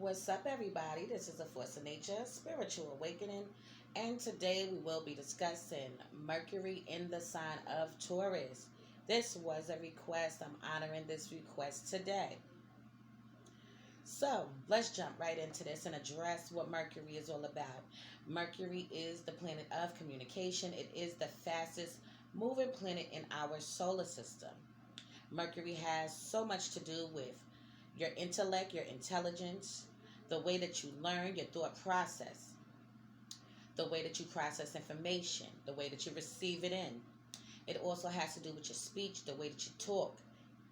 What's up, everybody? This is A Force of Nature, Spiritual Awakening, and today we will be discussing Mercury in the sign of Taurus. This was a request. I'm honoring this request today. So, let's jump right into this and address what Mercury is all about. Mercury is the planet of communication, it is the fastest moving planet in our solar system. Mercury has so much to do with your intellect, your intelligence, the way that you learn, your thought process, the way that you process information, the way that you receive it in. It also has to do with your speech, the way that you talk.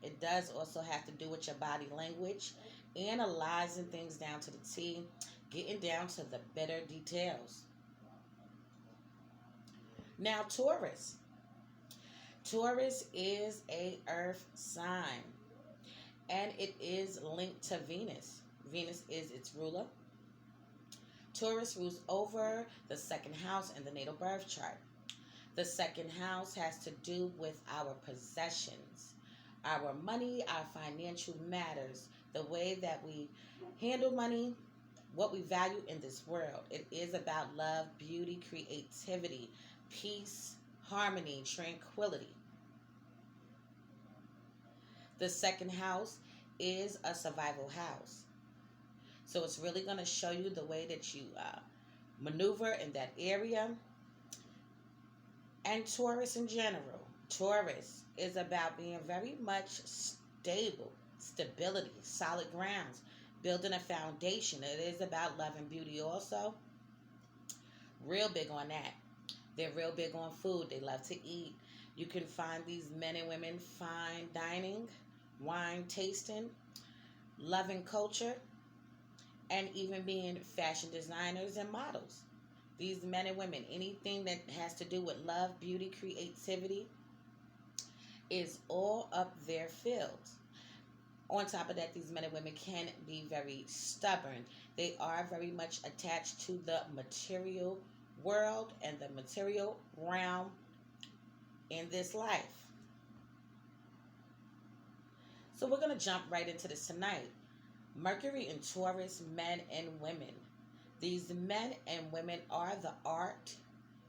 It does also have to do with your body language, analyzing things down to the T, getting down to the better details. Now, Taurus. Taurus is a earth sign, and it is linked to Venus. Venus is its ruler. Taurus rules over the second house in the natal birth chart. The second house has to do with our possessions, our money, our financial matters, the way that we handle money, what we value in this world. It is about love, beauty, creativity, peace, harmony, tranquility. The second house is a survival house. So it's really going to show you the way that you maneuver in that area. And Taurus in general. Taurus is about being very much stable, stability, solid grounds, building a foundation. It is about love and beauty also. Real big on that. They're real big on food. They love to eat. You can find these men and women fine dining, wine tasting, loving culture, and even being fashion designers and models. These men and women, anything that has to do with love, beauty, creativity, is all up their fields. On top of that, these men and women can be very stubborn. They are very much attached to the material world and the material realm in this life. So we're going to jump right into this tonight. Mercury in Taurus, men and women. These men and women are the art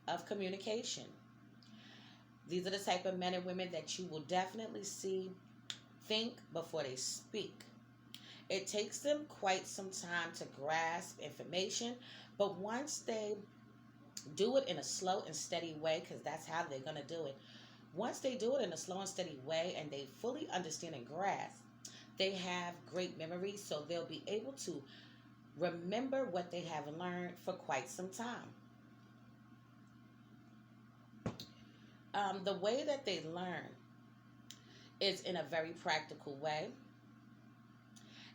of communication. These are the type of men and women that you will definitely see think before they speak. It takes them quite some time to grasp information, but once they do it in a slow and steady way, because that's how they're going to do it. Once they do it in a slow and steady way and they fully understand and grasp, they have great memory, so they'll be able to remember what they have learned for quite some time. The way that they learn is in a very practical way.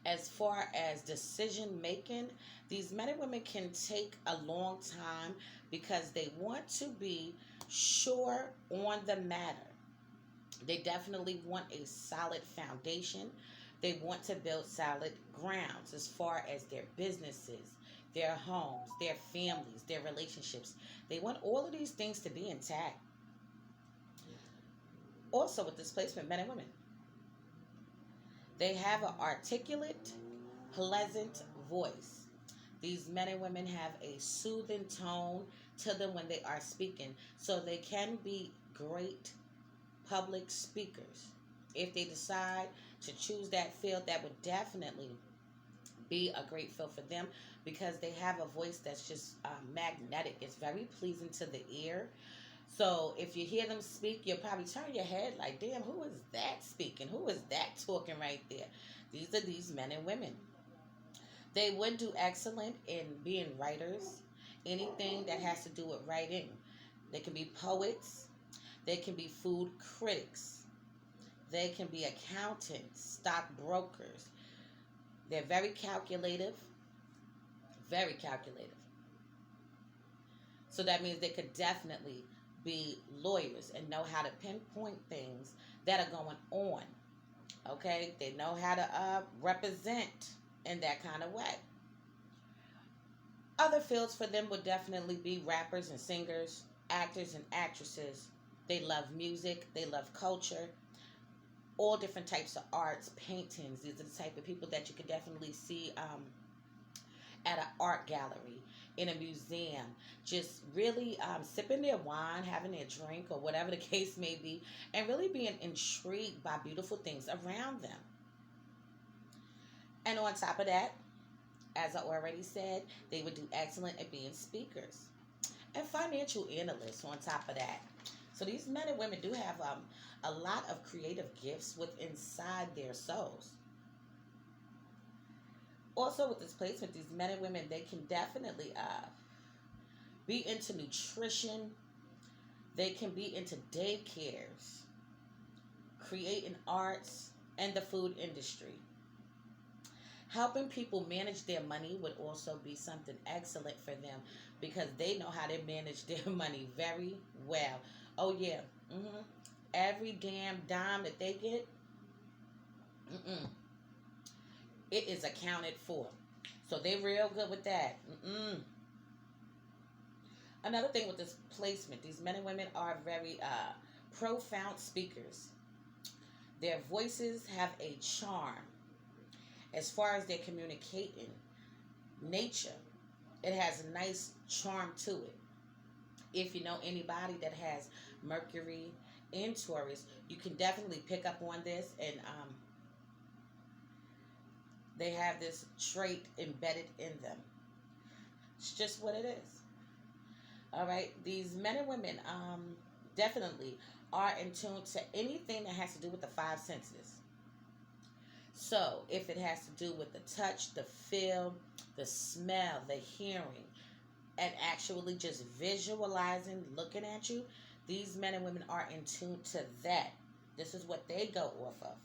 As far as decision making, these men and women can take a long time because they want to be sure on the matter. They definitely want a solid foundation. They want to build solid grounds as far as their businesses, their homes, their families, their relationships. They want all of these things to be intact. Also with this placement, men and women, they have an articulate, pleasant voice. These men and women have a soothing tone to them when they are speaking, so they can be great public speakers. If they decide to choose that field, that would definitely be a great field for them because they have a voice that's just magnetic. It's very pleasing to the ear. So if you hear them speak, you'll probably turn your head like, damn, who is that speaking? Who is that talking right there? These are these men and women. They would do excellent in being writers, anything that has to do with writing. They can be poets. They can be food critics. They can be accountants, stockbrokers. They're very calculative. Very calculative. So that means they could definitely be lawyers and know how to pinpoint things that are going on. Okay? They know how to represent in that kind of way. Other fields for them would definitely be rappers and singers, actors and actresses. They love music. They love culture. All different types of arts, paintings. These are the type of people that you could definitely see at an art gallery, in a museum, just really sipping their wine, having their drink, or whatever the case may be, and really being intrigued by beautiful things around them. And on top of that, as I already said, they would do excellent at being speakers and financial analysts on top of that. So these men and women do have a lot of creative gifts with inside their souls. Also, with this placement, these men and women, they can definitely be into nutrition. They can be into daycares, creating arts, and the food industry. Helping people manage their money would also be something excellent for them because they know how to manage their money very well. Oh, yeah. Every damn dime that they get, it is accounted for. So they real good with that. Another thing with this placement, these men and women are very profound speakers. Their voices have a charm as far as their communicating nature. It has a nice charm to it. If you know anybody that has Mercury in Taurus, you can definitely pick up on this, and they have this trait embedded in them. It's just what it is. All right, these men and women definitely are in tune to anything that has to do with the five senses. So if it has to do with the touch, the feel, the smell, the hearing, and actually just visualizing, looking at you, these men and women are in tune to that. This is what they go off of.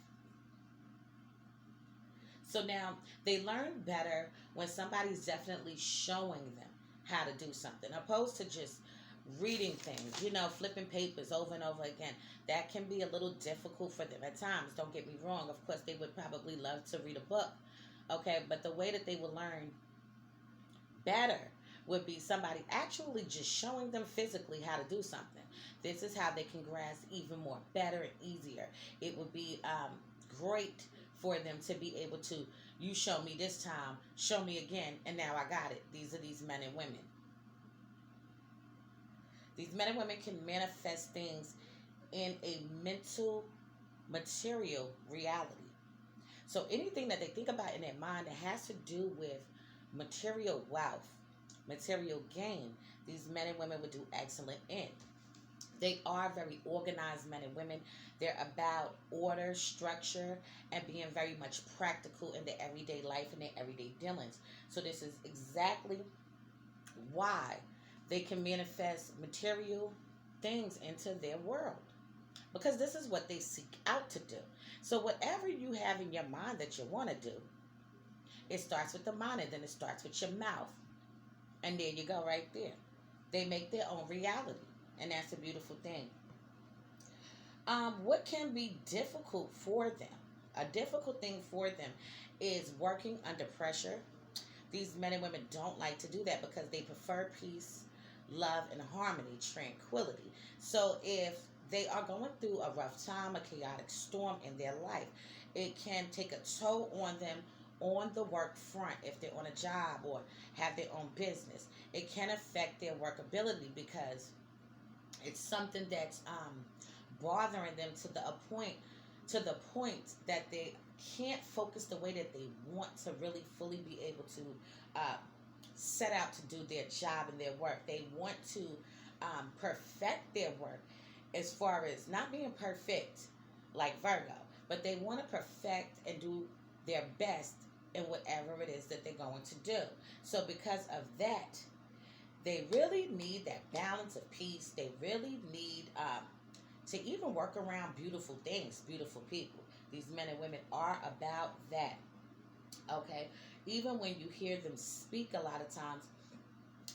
So now they learn better when somebody's definitely showing them how to do something, opposed to just reading things, flipping papers over and over again. That can be a little difficult for them at times. Don't get me wrong. Of course, they would probably love to read a book. Okay, but the way that they will learn better would be somebody actually just showing them physically how to do something. This is how they can grasp even more better and easier. It would be great for them to be able to, you show me this time, show me again, and now I got it. These are these men and women. These men and women can manifest things in a mental, material reality. So anything that they think about in their mind that has to do with material wealth, material gain, these men and women would do excellent in. They are very organized men and women. They're about order, structure, and being very much practical in their everyday life and their everyday dealings. So this is exactly why they can manifest material things into their world, because this is what they seek out to do. So whatever you have in your mind that you want to do, it starts with the mind, and then it starts with your mouth. And there you go right there. They make their own reality, and that's a beautiful thing. What can be difficult for them? A difficult thing for them is working under pressure. These men and women don't like to do that because they prefer peace, love, and harmony, tranquility. So if they are going through a rough time, a chaotic storm in their life, it can take a toll on them on the work front. If they're on a job or have their own business, it can affect their workability because it's something that's bothering them to the point that they can't focus the way that they want to really fully be able to set out to do their job and their work. They want to perfect their work, as far as not being perfect like Virgo, but they want to perfect and do their best in whatever it is that they're going to do. So because of that, they really need that balance of peace. They really need to even work around beautiful things, beautiful people. These men and women are about that. Okay? Even when you hear them speak a lot of times,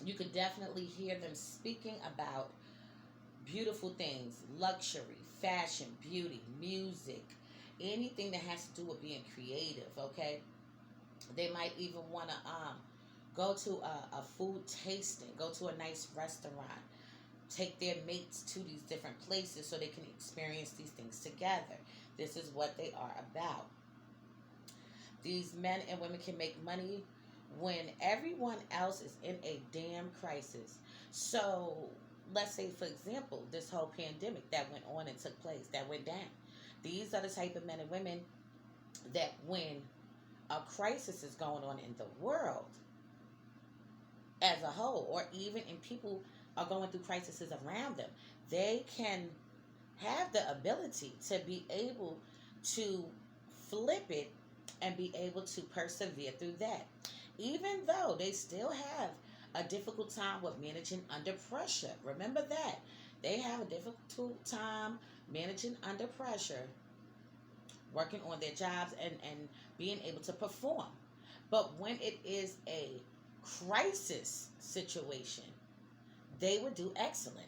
you could definitely hear them speaking about beautiful things, luxury, fashion, beauty, music, anything that has to do with being creative, okay? They might even want to go to a food tasting, go to a nice restaurant, take their mates to these different places so they can experience these things together. This is what they are about. These men and women can make money when everyone else is in a damn crisis. So let's say, for example, this whole pandemic that went on and took place, that went down. These are the type of men and women that when a crisis is going on in the world as a whole, or even in people are going through crises around them, they can have the ability to be able to flip it and be able to persevere through that. Even though they still have a difficult time with managing under pressure. Remember that. They have a difficult time managing under pressure, working on their jobs and being able to perform. But when it is a crisis situation, they would do excellent.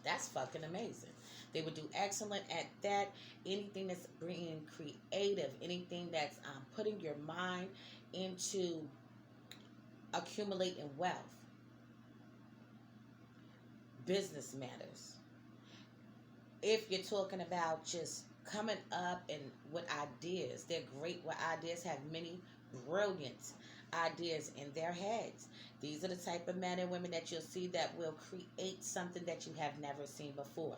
That's fucking amazing. They would do excellent at that. Anything that's being creative, anything that's putting your mind into accumulating wealth, business matters. If you're talking about just coming up and with ideas, they're great with ideas, have many brilliant ideas in their heads. These are the type of men and women that you'll see that will create something that you have never seen before.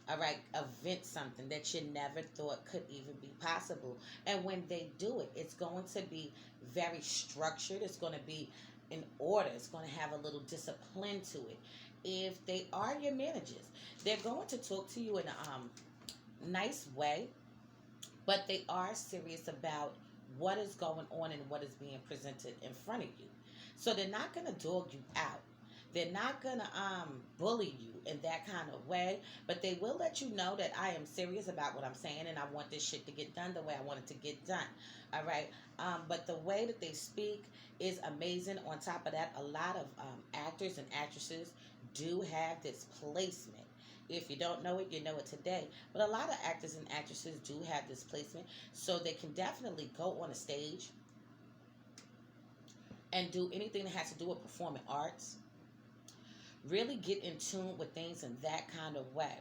All right, invent something that you never thought could even be possible. And when they do it, it's going to be very structured. It's going to be in order. It's going to have a little discipline to it. If they are your managers, they're going to talk to you in a nice way, but they are serious about what is going on and what is being presented in front of you. So they're not going to dog you out. They're not going to bully you in that kind of way, but they will let you know that I am serious about what I'm saying and I want this shit to get done the way I want it to get done. All right? But the way that they speak is amazing. On top of that, a lot of actors and actresses do have this placement. If you don't know it, you know it today. But a lot of actors and actresses do have this placement, so they can definitely go on a stage and do anything that has to do with performing arts. Really get in tune with things in that kind of way.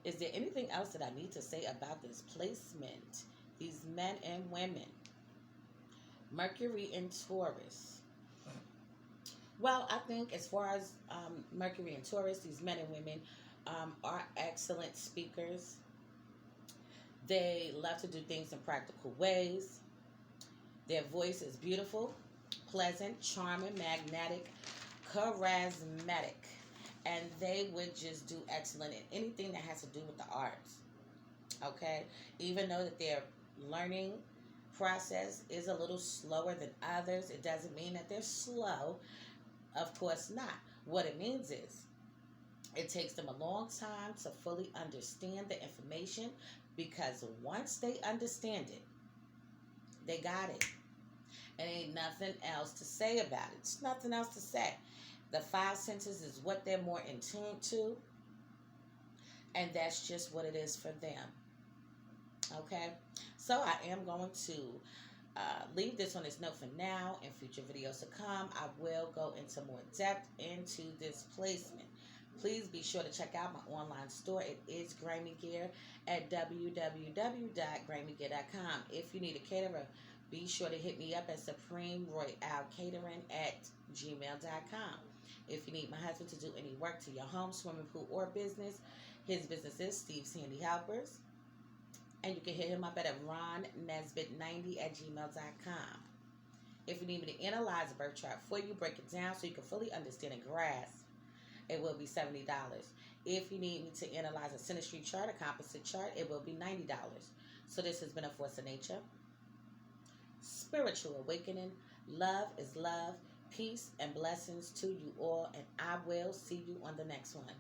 Is there anything else that I need to say about this placement? These men and women. Mercury in Taurus. Well, I think as far as Mercury and Taurus, these men and women are excellent speakers. They love to do things in practical ways. Their voice is beautiful, pleasant, charming, magnetic, charismatic. And they would just do excellent in anything that has to do with the arts. Okay? Even though that their learning process is a little slower than others, it doesn't mean that they're slow. Of course not. What it means is it takes them a long time to fully understand the information, because once they understand it, they got it. And ain't nothing else to say about it. It's nothing else to say. The five senses is what they're more in tune to, and that's just what it is for them. Okay? So I am going to leave this on this note for now. In future videos to come, I will go into more depth into this placement. Please be sure to check out my online store. It is Grammy Gear at www.grammygear.com. If you need a caterer, be sure to hit me up at supremeroyalcatering@gmail.com. If you need my husband to do any work to your home, swimming pool, or business, his business is Steve's Handy Helpers. And you can hit him up at ronnesbitt90@gmail.com. If you need me to analyze a birth chart for you, break it down so you can fully understand and grasp, it will be $70. If you need me to analyze a synastry chart, a composite chart, it will be $90. So this has been a Force of Nature. Spiritual awakening. Love is love. Peace and blessings to you all. And I will see you on the next one.